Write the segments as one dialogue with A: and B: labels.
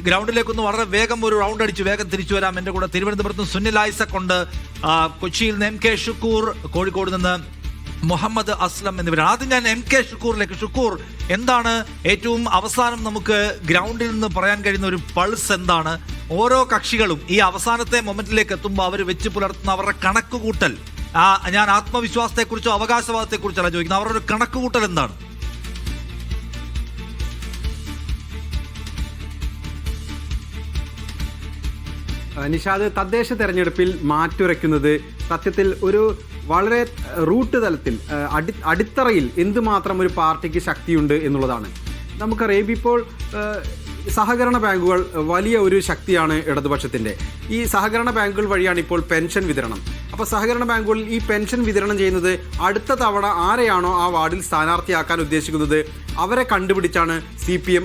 A: ഗ്രൗണ്ടിലേക്കൊന്ന് വളരെ വേഗം ഒരു റൗണ്ട് അടിച്ച് വേഗം തിരിച്ചു വരാം. എന്റെ കൂടെ തിരുവനന്തപുരത്ത് നിന്ന് സുനിൽ ഐസക് ഉണ്ട്, കൊച്ചിയിൽ നിന്ന് എം കെ ഷുക്കൂർ, കോഴിക്കോട് നിന്ന് മുഹമ്മദ് അസ്ലം എന്നിവരാണ്. ആദ്യം ഞാൻ എം കെ ഷുക്കൂറിലേക്ക്. ഷുക്കൂർ, എന്താണ് ഏറ്റവും അവസാനം നമുക്ക് ഗ്രൗണ്ടിൽ നിന്ന് പറയാൻ കഴിയുന്ന ഒരു പൾസ് എന്താണ്? ഓരോ കക്ഷികളും ഈ അവസാനത്തെ മൊമെന്റിലേക്ക് എത്തുമ്പോൾ അവർ വെച്ച് പുലർത്തുന്ന അവരുടെ കണക്കുകൂട്ടൽ, ഞാൻ ആത്മവിശ്വാസത്തെക്കുറിച്ചോ അവകാശവാദത്തെക്കുറിച്ചല്ല ചോദിക്കുന്നത്, അവരുടെ ഒരു കണക്കുകൂട്ടൽ എന്താണ്?
B: നിഷാദ്, തദ്ദേശ തെരഞ്ഞെടുപ്പിൽ മാറ്റുരയ്ക്കുന്നത് സത്യത്തിൽ ഒരു വളരെ റൂട്ട് തലത്തിൽ അടിത്തറയിൽ എന്തുമാത്രം ഒരു പാർട്ടിക്ക് ശക്തിയുണ്ട് എന്നുള്ളതാണ്. നമുക്കറിയാം, ഇപ്പോൾ സഹകരണ ബാങ്കുകൾ വലിയ ഒരു ശക്തിയാണ് ഇടതുപക്ഷത്തിൻ്റെ. ഈ സഹകരണ ബാങ്കുകൾ വഴിയാണ് ഇപ്പോൾ പെൻഷൻ വിതരണം. അപ്പോൾ സഹകരണ ബാങ്കുകളിൽ ഈ പെൻഷൻ വിതരണം ചെയ്യുന്നത് അടുത്ത തവണ ആരെയാണോ ആ വാർഡിൽ സ്ഥാനാർത്ഥിയാക്കാൻ ഉദ്ദേശിക്കുന്നത് അവരെ കണ്ടുപിടിച്ചാണ് CPM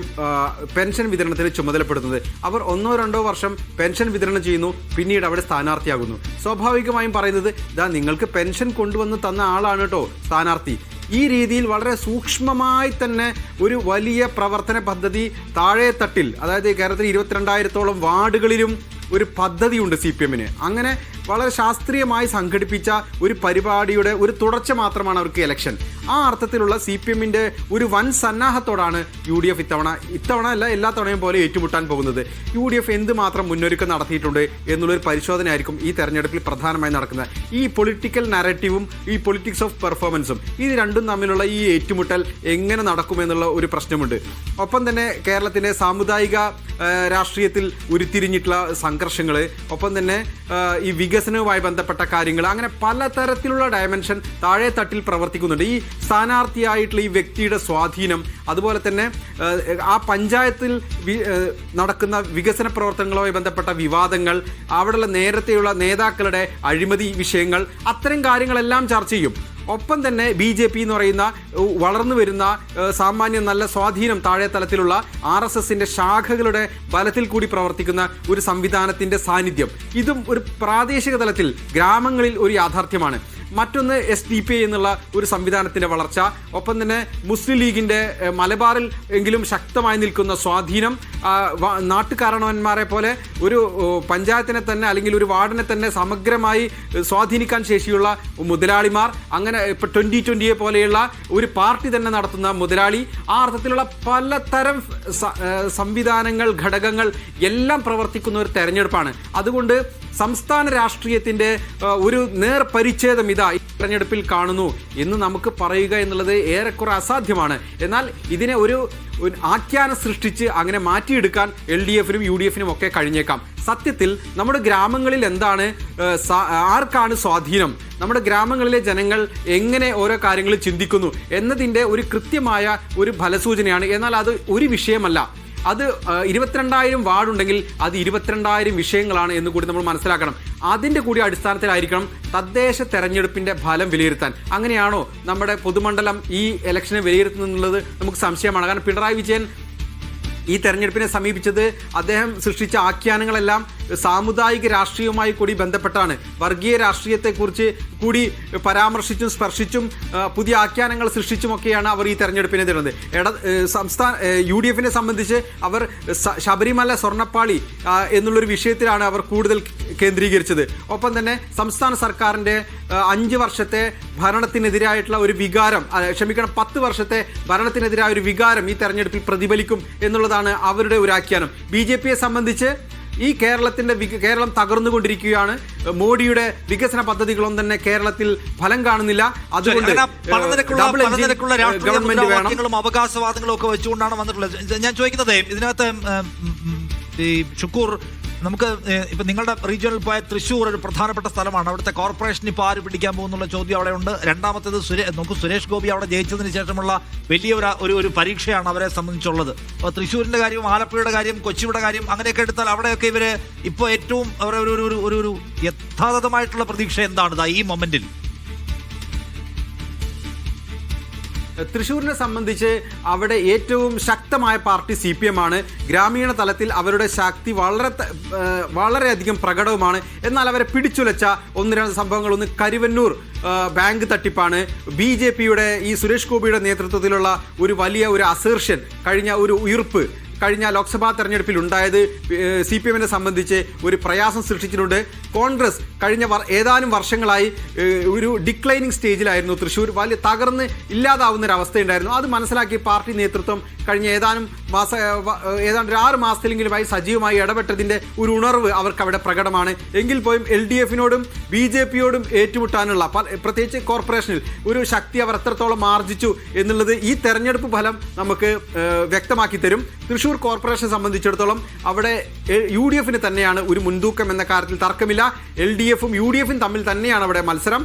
B: പെൻഷൻ വിതരണത്തിന് ചുമതലപ്പെടുത്തുന്നത്. അവർ 1-2 വർഷം പെൻഷൻ വിതരണം ചെയ്യുന്നു, പിന്നീട് അവിടെ സ്ഥാനാർത്ഥിയാകുന്നു. സ്വാഭാവികമായും പറയുന്നത്, ഇതാ നിങ്ങൾക്ക് പെൻഷൻ കൊണ്ടുവന്ന് തന്ന ആളാണ് കേട്ടോ സ്ഥാനാർത്ഥി. ഈ രീതിയിൽ വളരെ സൂക്ഷ്മമായി തന്നെ ഒരു വലിയ പ്രവർത്തന പദ്ധതി താഴെത്തട്ടിൽ, അതായത് കേരളത്തിൽ 22,000-ഓളം വാർഡുകളിലും ഒരു പദ്ധതിയുണ്ട് CPM-ന്. അങ്ങനെ വളരെ ശാസ്ത്രീയമായി സംഘടിപ്പിച്ച ഒരു പരിപാടിയുടെ ഒരു തുടർച്ച മാത്രമാണ് അവർക്ക് ഇലക്ഷൻ. ആ അർത്ഥത്തിലുള്ള CPM-ന്റെ ഒരു വൻ സന്നാഹത്തോടാണ് UDF ഇത്തവണ അല്ല എല്ലാ തവണയും പോലെ ഏറ്റുമുട്ടാൻ പോകുന്നത്. UDF എന്തുമാത്രം മുന്നൊരുക്കം നടത്തിയിട്ടുണ്ട് എന്നുള്ളൊരു പരിശോധനയായിരിക്കും ഈ തെരഞ്ഞെടുപ്പിൽ പ്രധാനമായി നടക്കുന്നത്. ഈ പൊളിറ്റിക്കൽ നാരറ്റീവും ഈ പൊളിറ്റിക്സ് ഓഫ് പെർഫോമൻസും, ഇത് രണ്ടും തമ്മിലുള്ള ഈ ഏറ്റുമുട്ടൽ എങ്ങനെ നടക്കുമെന്നുള്ള ഒരു പ്രശ്നമുണ്ട്. ഒപ്പം തന്നെ കേരളത്തിൻ്റെ സാമുദായിക രാഷ്ട്രീയത്തിൽ ഉരുത്തിരിഞ്ഞിട്ടുള്ള സംഘർഷങ്ങൾ, ഒപ്പം തന്നെ ഈ വികസനവുമായി ബന്ധപ്പെട്ട കാര്യങ്ങൾ, അങ്ങനെ പലതരത്തിലുള്ള ഡയമെൻഷൻ താഴെ തട്ടിൽ പ്രവർത്തിക്കുന്നുണ്ട്. ഈ സ്ഥാനാർത്ഥിയായിട്ടുള്ള ഈ വ്യക്തിയുടെ സ്വാധീനം, അതുപോലെ തന്നെ ആ പഞ്ചായത്തിൽ നടക്കുന്ന വികസന പ്രവർത്തനങ്ങളുമായി ബന്ധപ്പെട്ട വിവാദങ്ങൾ, അവിടെയുള്ള നേരത്തെയുള്ള നേതാക്കളുടെ അഴിമതി വിഷയങ്ങൾ, അത്തരം കാര്യങ്ങളെല്ലാം ചർച്ച ചെയ്യും. ഒപ്പം തന്നെ BJP എന്ന് പറയുന്ന വളർന്നു വരുന്ന സാമാന്യം നല്ല സ്വാധീനം താഴെ തലത്തിലുള്ള RSSന്റെ ശാഖകളുടെ ബലത്തിൽ കൂടി പ്രവർത്തിക്കുന്ന ഒരു സംവിധാനത്തിൻ്റെ സാന്നിധ്യം, ഇതും ഒരു പ്രാദേശിക തലത്തിൽ ഗ്രാമങ്ങളിൽ ഒരു യാഥാർത്ഥ്യമാണ്. മറ്റൊന്ന് SDP എന്നുള്ള ഒരു സംവിധാനത്തിൻ്റെ വളർച്ച, ഒപ്പം തന്നെ മുസ്ലിം ലീഗിൻ്റെ മലബാറിൽ എങ്കിലും ശക്തമായി നിൽക്കുന്ന സ്വാധീനം, നാട്ടുകാരണവന്മാരെ പോലെ ഒരു പഞ്ചായത്തിനെ തന്നെ അല്ലെങ്കിൽ ഒരു വാർഡിനെ തന്നെ സമഗ്രമായി സ്വാധീനിക്കാൻ ശേഷിയുള്ള മുതലാളിമാർ, അങ്ങനെ ഇപ്പോൾ 2020 പോലെയുള്ള ഒരു പാർട്ടി തന്നെ നടത്തുന്ന മുതലാളി, ആ അർത്ഥത്തിലുള്ള പലതരം സംവിധാനങ്ങൾ, ഘടകങ്ങൾ എല്ലാം പ്രവർത്തിക്കുന്ന ഒരു തെരഞ്ഞെടുപ്പാണ്. അതുകൊണ്ട് സംസ്ഥാന രാഷ്ട്രീയത്തിൻ്റെ ഒരു നേർപരിച്ഛേദം ഇതാ ഈ തെരഞ്ഞെടുപ്പിൽ കാണുന്നു എന്ന് നമുക്ക് പറയുക എന്നുള്ളത് ഏറെക്കുറെ അസാധ്യമാണ്. എന്നാൽ ഇതിനെ ഒരു ആഖ്യാനം സൃഷ്ടിച്ച് അങ്ങനെ മാറ്റിയെടുക്കാൻ LDF-നും UDF-നും ഒക്കെ കഴിഞ്ഞേക്കാം. സത്യത്തിൽ നമ്മുടെ ഗ്രാമങ്ങളിൽ എന്താണ്, ആർക്കാണ് സ്വാധീനം, നമ്മുടെ ഗ്രാമങ്ങളിലെ ജനങ്ങൾ എങ്ങനെ ഓരോ കാര്യങ്ങൾ ചിന്തിക്കുന്നു എന്നതിൻ്റെ ഒരു കൃത്യമായ ഒരു ഫലസൂചനയാണ്. എന്നാൽ അത് ഒരു വിഷയമല്ല. അത് 22,000 വാർഡുണ്ടെങ്കിൽ അത് 22,000 വിഷയങ്ങളാണ് എന്ന് കൂടി നമ്മൾ മനസ്സിലാക്കണം. അതിൻ്റെ കൂടി അടിസ്ഥാനത്തിലായിരിക്കണം തദ്ദേശ തെരഞ്ഞെടുപ്പിൻ്റെ ഫലം വിലയിരുത്താൻ. അങ്ങനെയാണോ നമ്മുടെ പൊതുമണ്ഡലം ഈ ഇലക്ഷനെ വിലയിരുത്തുന്നത് നമുക്ക് സംശയമാണ്. കാരണം പിണറായി വിജയൻ ഈ തെരഞ്ഞെടുപ്പിനെ സമീപിച്ചത് അദ്ദേഹം സൃഷ്ടിച്ച ആഖ്യാനങ്ങളെല്ലാം സാമുദായിക രാഷ്ട്രീയവുമായി കൂടി ബന്ധപ്പെട്ടാണ്. വർഗീയ രാഷ്ട്രീയത്തെക്കുറിച്ച് കൂടി പരാമർശിച്ചും സ്പർശിച്ചും പുതിയ ആഖ്യാനങ്ങൾ സൃഷ്ടിച്ചുമൊക്കെയാണ് അവർ ഈ തെരഞ്ഞെടുപ്പിനെ നേരിടുന്നത്. UDF-നെ സംബന്ധിച്ച് അവർ ശബരിമല സ്വർണ്ണപ്പാളി എന്നുള്ളൊരു വിഷയത്തിലാണ് അവർ കൂടുതൽ കേന്ദ്രീകരിച്ചത്. ഒപ്പം തന്നെ സംസ്ഥാന സർക്കാരിൻ്റെ 5 വർഷത്തെ ഭരണത്തിനെതിരായിട്ടുള്ള ഒരു വികാരം, 10 വർഷത്തെ ഭരണത്തിനെതിരായ ഒരു വികാരം ഈ തെരഞ്ഞെടുപ്പിൽ പ്രതിഫലിക്കും എന്നുള്ളതാണ് അവരുടെ ഒരു ആഖ്യാനം. BJP-യെ സംബന്ധിച്ച് ഈ കേരളം തകർന്നുകൊണ്ടിരിക്കുകയാണ്. മോഡിയുടെ വികസന പദ്ധതികളൊന്നും തന്നെ കേരളത്തിൽ ഫലം കാണുന്നില്ല. അതുകൊണ്ട് ഗവൺമെന്റ് വേണം.
A: അവകാശവാദങ്ങളും ഒക്കെ വെച്ചുകൊണ്ടാണ് വന്നിട്ടുള്ളത്. ഞാൻ ചോദിക്കുന്നത്, ഇതിനകത്ത് ഈ ഷുക്കൂർ, നമുക്ക് ഇപ്പം നിങ്ങളുടെ റീജിയണിൽ പോയ തൃശ്ശൂർ ഒരു പ്രധാനപ്പെട്ട സ്ഥലമാണ്. അവിടുത്തെ കോർപ്പറേഷൻ ഇപ്പോൾ ആര് പിടിക്കാൻ പോകുന്നുള്ള ചോദ്യം അവിടെ ഉണ്ട്. രണ്ടാമത്തേത് നമുക്ക് സുരേഷ് ഗോപി അവിടെ ജയിച്ചതിന് ശേഷമുള്ള വലിയ ഒരു പരീക്ഷയാണ് അവരെ സംബന്ധിച്ചുള്ളത്. അപ്പോൾ തൃശ്ശൂരിൻ്റെ കാര്യം, ആലപ്പുഴയുടെ കാര്യം, കൊച്ചിയുടെ കാര്യം അങ്ങനെയൊക്കെ എടുത്താൽ അവിടെയൊക്കെ ഇവർ ഇപ്പോൾ ഏറ്റവും ഒരു യഥാർത്ഥമായിട്ടുള്ള പ്രതീക്ഷ എന്താണ് ഈ മൊമെന്റിൽ?
B: തൃശ്ശൂരിനെ സംബന്ധിച്ച് അവിടെ ഏറ്റവും ശക്തമായ പാർട്ടി CPM ആണ്. ഗ്രാമീണ തലത്തിൽ അവരുടെ ശക്തി വളരെയധികം പ്രകടവുമാണ്. എന്നാൽ അവരെ പിടിച്ചുലച്ച 1-2 സംഭവങ്ങൾ, ഒന്ന് കരുവന്നൂർ ബാങ്ക് തട്ടിപ്പാണ്. BJP-യുടെ ഈ സുരേഷ് ഗോപിയുടെ നേതൃത്വത്തിലുള്ള ഒരു വലിയ അസേർഷൻ, കഴിഞ്ഞ ഒരു ഉയർപ്പ് കഴിഞ്ഞ ലോക്സഭാ തെരഞ്ഞെടുപ്പിൽ ഉണ്ടായത് CPM-നെ സംബന്ധിച്ച് ഒരു പ്രയാസം സൃഷ്ടിച്ചിട്ടുണ്ട്. കോൺഗ്രസ് കഴിഞ്ഞ ഏതാനും വർഷങ്ങളായി ഒരു ഡിക്ലൈനിങ് സ്റ്റേജിലായിരുന്നു. തൃശ്ശൂർ വലിയ തകർന്ന് ഇല്ലാതാവുന്ന ഒരു അവസ്ഥയുണ്ടായിരുന്നു. അത് മനസ്സിലാക്കി പാർട്ടി നേതൃത്വം കഴിഞ്ഞ ഏതാണ്ട് 6 മാസത്തിലെങ്കിലുമായി സജീവമായി ഇടപെട്ടതിന്റെ ഒരു ഉണർവ് അവർക്ക് അവിടെ പ്രകടമാണ്. എങ്കിൽ പോലും LDF-നോടും BJP-യോടും ഏറ്റുമുട്ടാനുള്ള പ്രത്യേകിച്ച് കോർപ്പറേഷനിൽ ഒരു ശക്തി അവർ എത്രത്തോളം ആർജിച്ചു എന്നുള്ളത് ഈ തെരഞ്ഞെടുപ്പ് ഫലം നമുക്ക് വ്യക്തമാക്കി തരും. തൃശ്ശൂർ കോർപ്പറേഷനെ സംബന്ധിച്ചിടത്തോളം അവിടെ UDF-ന് തന്നെയാണ് ഒരു മുൻതൂക്കം എന്ന കാര്യത്തിൽ തർക്കമില്ല. LDF-ഉം UDF-ഉം തമ്മിൽ തന്നെയാണ് അവിടെ മത്സരം.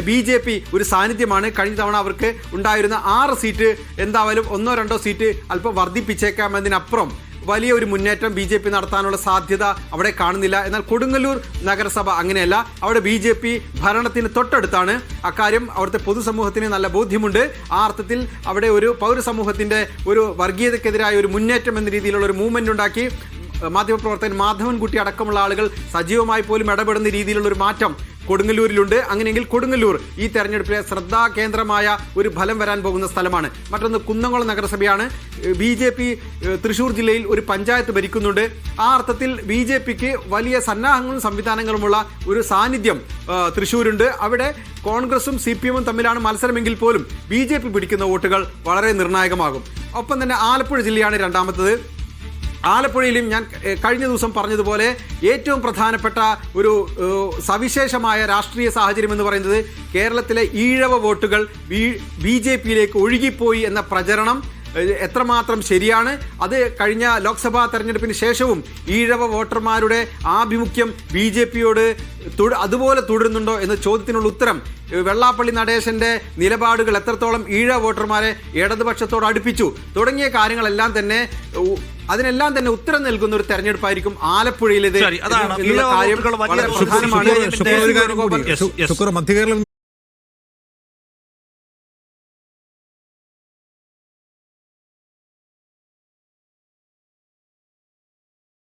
B: BJP ഒരു സാന്നിധ്യമാണ്. കഴിഞ്ഞ തവണ അവർക്ക് ഉണ്ടായിരുന്ന 6 സീറ്റ് എന്തായാലും 1-2 സീറ്റ് അല്പം വർദ്ധിപ്പിച്ചേക്കാമെന്നതിനപ്പുറം വലിയ ഒരു മുന്നേറ്റം BJP നടത്താനുള്ള സാധ്യത അവിടെ കാണുന്നില്ല. എന്നാൽ കൊടുങ്ങല്ലൂർ നഗരസഭ അങ്ങനെയല്ല. അവിടെ BJP ഭരണത്തിന് തൊട്ടടുത്താണ്. അക്കാര്യം അവിടുത്തെ പൊതുസമൂഹത്തിന് നല്ല ബോധ്യമുണ്ട്. ആ അർത്ഥത്തിൽ അവിടെ ഒരു പൗരസമൂഹത്തിന്റെ ഒരു വർഗീയതയ്ക്കെതിരായ ഒരു മുന്നേറ്റം എന്ന രീതിയിലുള്ള ഒരു മൂവ്മെന്റ് ഉണ്ടാക്കി മാധ്യമപ്രവർത്തകൻ മാധവൻകുട്ടി അടക്കമുള്ള ആളുകൾ സജീവമായി പോലും ഇടപെടുന്ന രീതിയിലുള്ള ഒരു മാറ്റം കൊടുങ്ങല്ലൂരിലുണ്ട്. അങ്ങനെയെങ്കിൽ കൊടുങ്ങല്ലൂർ ഈ തെരഞ്ഞെടുപ്പിലെ ശ്രദ്ധാകേന്ദ്രമായ ഒരു ഫലം വരാൻ പോകുന്ന സ്ഥലമാണ്. മറ്റൊന്ന് കുന്നംകുളം നഗരസഭയാണ്. BJP തൃശ്ശൂർ ജില്ലയിൽ ഒരു പഞ്ചായത്ത് ഭരിക്കുന്നുണ്ട്. ആ അർത്ഥത്തിൽ BJPക്ക് വലിയ സന്നാഹങ്ങളും സംവിധാനങ്ങളുമുള്ള ഒരു സാന്നിധ്യം തൃശ്ശൂരുണ്ട്. അവിടെ കോൺഗ്രസും CPM-ഉം തമ്മിലാണ് മത്സരമെങ്കിൽ പോലും BJP പിടിക്കുന്ന വോട്ടുകൾ വളരെ നിർണായകമാകും. ഒപ്പം തന്നെ ആലപ്പുഴ ജില്ലയാണ് രണ്ടാമത്തത്. ആലപ്പുഴയിലും ഞാൻ കഴിഞ്ഞ ദിവസം പറഞ്ഞതുപോലെ ഏറ്റവും പ്രധാനപ്പെട്ട ഒരു സവിശേഷമായ രാഷ്ട്രീയ സാഹചര്യം എന്ന് പറയുന്നത് കേരളത്തിലെ ഈഴവ വോട്ടുകൾ BJP-യിലേക്ക് ഒഴുകിപ്പോയി എന്ന പ്രചരണം എത്രമാത്രം ശരിയാണ്. അത് കഴിഞ്ഞ ലോക്സഭാ തെരഞ്ഞെടുപ്പിന് ശേഷവും ഈഴവ വോട്ടർമാരുടെ ആഭിമുഖ്യം BJP-യോട് അതുപോലെ തുടരുന്നുണ്ടോ എന്ന ചോദ്യത്തിനുള്ള ഉത്തരം വെള്ളാപ്പള്ളി നടേശന്റെ നിലപാടുകൾ എത്രത്തോളം ഈഴവ വോട്ടർമാരെ ഇടതുപക്ഷത്തോട് അടുപ്പിച്ചു തുടങ്ങിയ കാര്യങ്ങളെല്ലാം തന്നെ അതിനെല്ലാം തന്നെ ഉത്തരം നൽകുന്ന ഒരു തെരഞ്ഞെടുപ്പായിരിക്കും ആലപ്പുഴയിലേത്.
C: മധ്യകേരളം